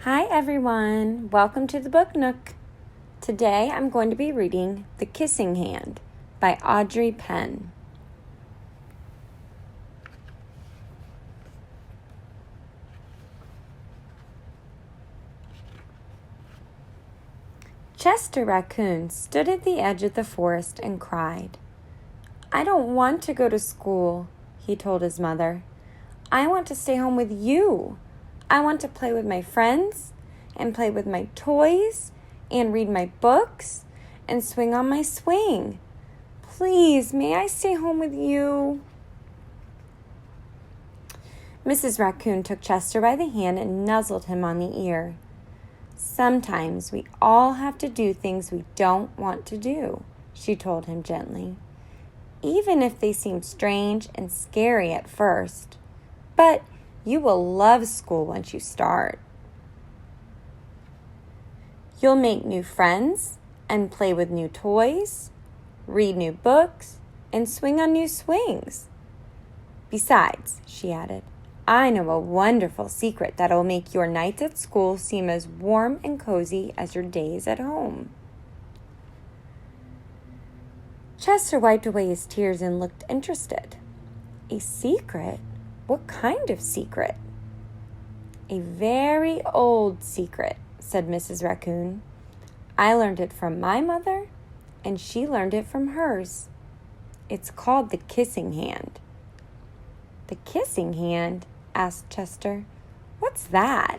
Hi everyone, welcome to the Book Nook. Today I'm going to be reading The Kissing Hand by Audrey Penn. Chester Raccoon stood at the edge of the forest and cried. "I don't want to go to school," he told his mother. "I want to stay home with you. I want to play with my friends and play with my toys and read my books and swing on my swing. Please, may I stay home with you?" Mrs. Raccoon took Chester by the hand and nuzzled him on the ear. "Sometimes we all have to do things we don't want to do," she told him gently, "even if they seem strange and scary at first. But you will love school once you start. You'll make new friends and play with new toys, read new books, and swing on new swings. Besides," she added, "I know a wonderful secret that'll make your nights at school seem as warm and cozy as your days at home." Chester wiped away his tears and looked interested. "A secret? What kind of secret?" "A very old secret," said Mrs. Raccoon. "I learned it from my mother, and she learned it from hers. It's called the kissing hand." "The kissing hand?" asked Chester. "What's that?"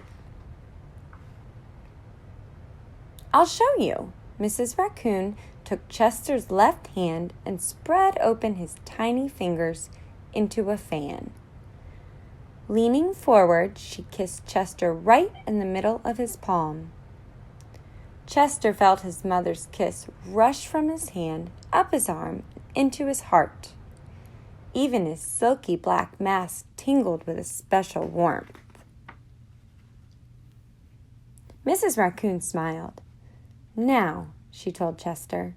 "I'll show you." Mrs. Raccoon took Chester's left hand and spread open his tiny fingers into a fan. Leaning forward, she kissed Chester right in the middle of his palm. Chester felt his mother's kiss rush from his hand, up his arm, into his heart. Even his silky black mask tingled with a special warmth. Mrs. Raccoon smiled. "Now," she told Chester,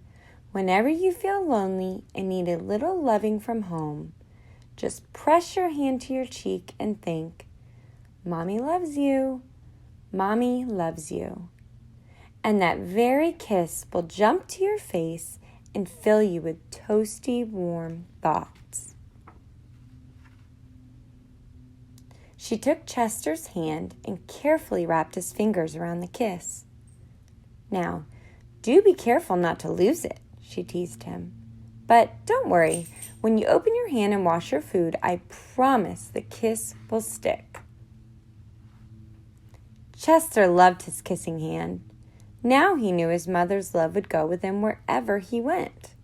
"whenever you feel lonely and need a little loving from home, just press your hand to your cheek and think, 'Mommy loves you, Mommy loves you.' And that very kiss will jump to your face and fill you with toasty, warm thoughts." She took Chester's hand and carefully wrapped his fingers around the kiss. "Now, do be careful not to lose it," she teased him. "But don't worry, when you open your hand and wash your food, I promise the kiss will stick." Chester loved his kissing hand. Now he knew his mother's love would go with him wherever he went,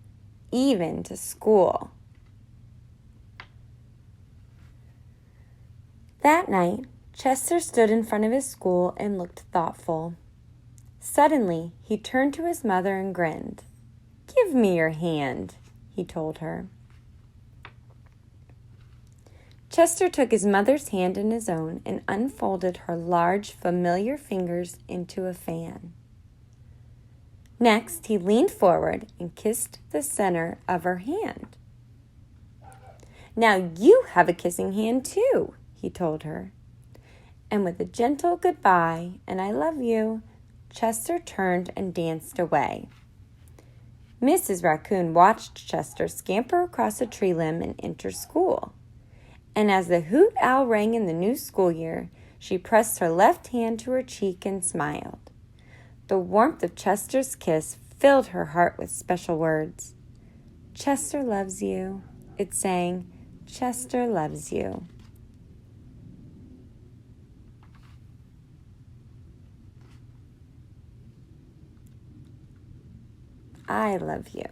even to school. That night, Chester stood in front of his school and looked thoughtful. Suddenly, he turned to his mother and grinned. "Give me your hand," he told her. Chester took his mother's hand in his own and unfolded her large, familiar fingers into a fan. Next, he leaned forward and kissed the center of her hand. "Now you have a kissing hand too," he told her. And with a gentle goodbye and "I love you," Chester turned and danced away. Mrs. Raccoon watched Chester scamper across a tree limb and enter school. And as the hoot owl rang in the new school year, she pressed her left hand to her cheek and smiled. The warmth of Chester's kiss filled her heart with special words. "Chester loves you," it sang. "Chester loves you." I love you.